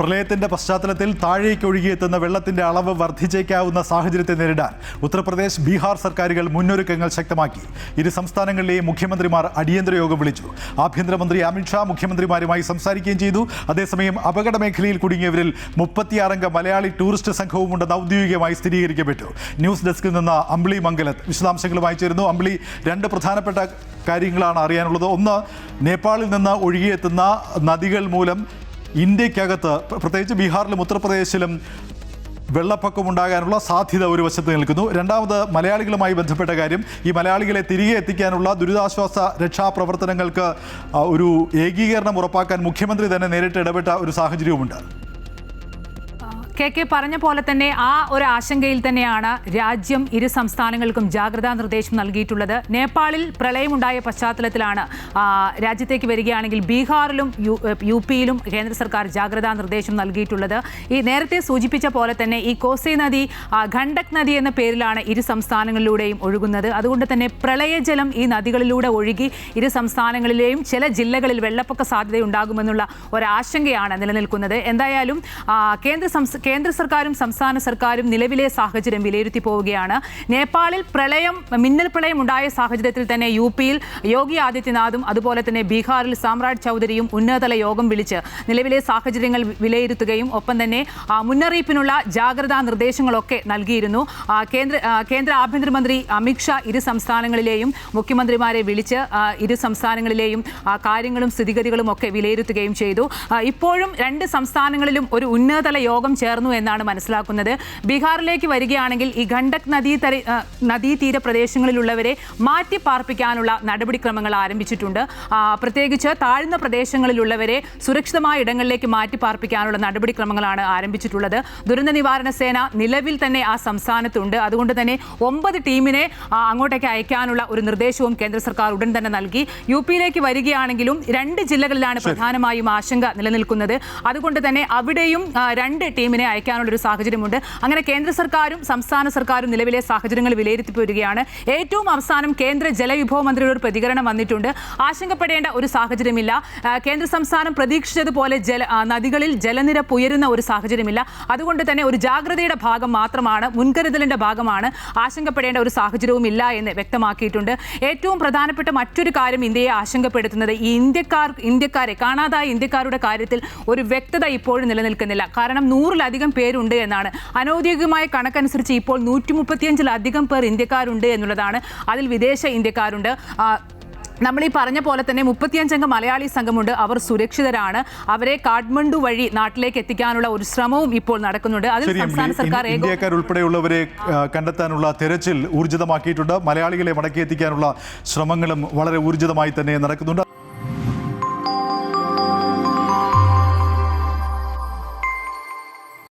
പ്രളയത്തിന്റെ പശ്ചാത്തലത്തിൽ താഴേക്ക് ഒഴുകിയെത്തുന്ന വെള്ളത്തിന്റെ അളവ് വർദ്ധിച്ചേക്കാവുന്ന സാഹചര്യത്തെ നേരിടാൻ ഉത്തർപ്രദേശ്, ബീഹാർ സർക്കാരുകൾ മുന്നൊരുക്കങ്ങൾ ശക്തമാക്കി. ഇരു സംസ്ഥാനങ്ങളിലെയും മുഖ്യമന്ത്രിമാർ അടിയന്തര യോഗം വിളിച്ചു. ആഭ്യന്തരമന്ത്രി അമിത്ഷാ മുഖ്യമന്ത്രിമാരുമായി സംസാരിക്കുകയും ചെയ്തു. അതേസമയം അപകട മേഖലയിൽ കുടുങ്ങിയവരിൽ 36 അംഗ മലയാളി ടൂറിസ്റ്റ് സംഘവും ഉണ്ടെന്ന് ഔദ്യോഗികമായി സ്ഥിരീകരിക്കപ്പെട്ടു. ന്യൂസ് ഡെസ്കിൽ നിന്ന് അമ്പിളി മംഗലത്ത് വിശദാംശങ്ങളുമായി ചേരുന്നു. അമ്പിളി, രണ്ട് പ്രധാനപ്പെട്ട കാര്യങ്ങളാണ് അറിയാനുള്ളത്. ഒന്ന്, നേപ്പാളിൽ നിന്ന് ഒഴുകിയെത്തുന്ന നദികൾ മൂലം ഇന്ത്യക്കകത്ത്, പ്രത്യേകിച്ച് ബീഹാറിലും ഉത്തർപ്രദേശിലും വെള്ളപ്പൊക്കമുണ്ടാകാനുള്ള സാധ്യത ഒരു വശത്ത് നിൽക്കുന്നു. രണ്ടാമത്, മലയാളികളുമായി ബന്ധപ്പെട്ട കാര്യം. ഈ മലയാളികളെ തിരികെ എത്തിക്കാനുള്ള ദുരിതാശ്വാസ രക്ഷാപ്രവർത്തനങ്ങൾക്ക് ഒരു ഏകീകരണം ഉറപ്പാക്കാൻ മുഖ്യമന്ത്രി തന്നെ നേരിട്ട് ഇടപെട്ട ഒരു സാഹചര്യവുമുണ്ട്. കെ പറഞ്ഞ പോലെ തന്നെ ആ ഒരു ആശങ്കയിൽ തന്നെയാണ് രാജ്യം ഇരു സംസ്ഥാനങ്ങൾക്കും ജാഗ്രതാ നിർദ്ദേശം നൽകിയിട്ടുള്ളത്. നേപ്പാളിൽ പ്രളയമുണ്ടായ പശ്ചാത്തലത്തിലാണ് രാജ്യത്തേക്ക് വരികയാണെങ്കിൽ ബീഹാറിലും യു പിയിലും കേന്ദ്ര സർക്കാർ ജാഗ്രതാ നിർദ്ദേശം നൽകിയിട്ടുള്ളത്. ഈ നേരത്തെ സൂചിപ്പിച്ച പോലെ തന്നെ ഈ കോസി നദി ഗണ്ഡക് നദി എന്ന പേരിലാണ് ഇരു സംസ്ഥാനങ്ങളിലൂടെയും ഒഴുകുന്നത്. അതുകൊണ്ട് തന്നെ പ്രളയജലം ഈ നദികളിലൂടെ ഒഴുകി ഇരു സംസ്ഥാനങ്ങളിലെയും ചില ജില്ലകളിൽ വെള്ളപ്പൊക്ക സാധ്യതയുണ്ടാകുമെന്നുള്ള ഒരാശങ്കയാണ് നിലനിൽക്കുന്നത്. എന്തായാലും കേന്ദ്ര സർക്കാരും സംസ്ഥാന സർക്കാരും നിലവിലെ സാഹചര്യം വിലയിരുത്തി പോവുകയാണ്. നേപ്പാളിൽ മിന്നൽ പ്രളയം ഉണ്ടായ സാഹചര്യത്തിൽ തന്നെ യു പിയിൽ യോഗി ആദിത്യനാഥും അതുപോലെ തന്നെ ബീഹാറിൽ സാമ്രാജ് ചൗധരിയും ഉന്നതതല യോഗം വിളിച്ച് നിലവിലെ സാഹചര്യങ്ങൾ വിലയിരുത്തുകയും ഒപ്പം തന്നെ മുന്നറിയിപ്പിനുള്ള ജാഗ്രതാ നിർദ്ദേശങ്ങളൊക്കെ നൽകിയിരുന്നു. കേന്ദ്ര ആഭ്യന്തരമന്ത്രി അമിത്ഷാ ഇരു സംസ്ഥാനങ്ങളിലെയും മുഖ്യമന്ത്രിമാരെ വിളിച്ച് ഇരു സംസ്ഥാനങ്ങളിലെയും കാര്യങ്ങളും സ്ഥിതിഗതികളും ഒക്കെ വിലയിരുത്തുകയും ചെയ്തു. ഇപ്പോഴും രണ്ട് സംസ്ഥാനങ്ങളിലും ഒരു ഉന്നതതല യോഗം ചേർന്നു എന്നാണ് മനസ്സിലാക്കുന്നത്. ബീഹാറിലേക്ക് വരികയാണെങ്കിൽ ഈ ഗണ്ഡക് നദീതീര പ്രദേശങ്ങളിലുള്ളവരെ മാറ്റി പാർപ്പിക്കാനുള്ള നടപടിക്രമങ്ങൾ ആരംഭിച്ചിട്ടുണ്ട്. പ്രത്യേകിച്ച് താഴ്ന്ന പ്രദേശങ്ങളിലുള്ളവരെ സുരക്ഷിതമായ ഇടങ്ങളിലേക്ക് മാറ്റി പാർപ്പിക്കാനുള്ള നടപടിക്രമങ്ങളാണ് ആരംഭിച്ചിട്ടുള്ളത്. ദുരന്ത നിവാരണ സേന നിലവിൽ തന്നെ ആ സംസ്ഥാനത്തുണ്ട്. അതുകൊണ്ട് തന്നെ 9 ടീമിനെ അങ്ങോട്ടേക്ക് അയക്കാനുള്ള ഒരു നിർദ്ദേശവും കേന്ദ്ര സർക്കാർ ഉടൻ തന്നെ നൽകി. യു പിയിലേക്ക് വരികയാണെങ്കിലും 2 ജില്ലകളിലാണ് പ്രധാനമായും ആശങ്ക നിലനിൽക്കുന്നത്. അതുകൊണ്ട് തന്നെ അവിടെയും 2 ടീമിനെ അയക്കാനുള്ള ഒരു സാഹചര്യമുണ്ട്. അങ്ങനെ കേന്ദ്ര സർക്കാരും സംസ്ഥാന സർക്കാരും നിലവിലെ സാഹചര്യങ്ങൾ വിലയിരുത്തി വരികയാണ്. ഏറ്റവും അവസാനം കേന്ദ്ര ജലവിഭവ മന്ത്രിയുടെ ഒരു പ്രതികരണം വന്നിട്ടുണ്ട്. ആശങ്കപ്പെടേണ്ട ഒരു സാഹചര്യമില്ല. കേന്ദ്ര സംസ്ഥാനം പ്രതീക്ഷിച്ചതുപോലെ നദികളിൽ ജലനിരപ്പ് ഉയരുന്ന ഒരു സാഹചര്യമില്ല. അതുകൊണ്ട് തന്നെ ഒരു ജാഗ്രതയുടെ ഭാഗം മാത്രമാണ്, മുൻകരുതലിന്റെ ഭാഗമാണ്, ആശങ്കപ്പെടേണ്ട ഒരു സാഹചര്യവും ഇല്ല എന്ന് വ്യക്തമാക്കിയിട്ടുണ്ട്. ഏറ്റവും പ്രധാനപ്പെട്ട മറ്റൊരു കാര്യം ഇന്ത്യയെ ആശങ്കപ്പെടുത്തുന്നത് ഈ ഇന്ത്യക്കാരെ കാണാതായ ഇന്ത്യക്കാരുടെ കാര്യത്തിൽ ഒരു വ്യക്തത ഇപ്പോഴും നിലനിൽക്കുന്നില്ല. കാരണം 100-ലധികം പേരുണ്ട് എന്നാണ്. അനൗദ്യോഗികമായ കണക്കനുസരിച്ച് ഇപ്പോൾ 135-ലധികം പേർ ഇന്ത്യക്കാരുണ്ട് എന്നുള്ളതാണ്. അതിൽ വിദേശ ഇന്ത്യക്കാരുണ്ട്. നമ്മൾ ഈ പറഞ്ഞ പോലെ തന്നെ 35 അംഗ മലയാളി സംഘമുണ്ട്. അവർ സുരക്ഷിതരാണ്. അവരെ കാഠ്മണ്ഡു വഴി നാട്ടിലേക്ക് എത്തിക്കാനുള്ള ഒരു ശ്രമവും ഇപ്പോൾ നടക്കുന്നുണ്ട്. അതിൽ സംസ്ഥാന സർക്കാർ ഇന്ത്യക്കാർ ഉൾപ്പെടെയുള്ളവരെ കണ്ടെത്താനുള്ള തെരച്ചിൽ ഊർജിതമാക്കിയിട്ടുണ്ട്. മലയാളികളെ മടക്കിയെത്തിക്കാനുള്ള ശ്രമങ്ങളും വളരെ ഊർജിതമായി തന്നെ നടക്കുന്നുണ്ട്.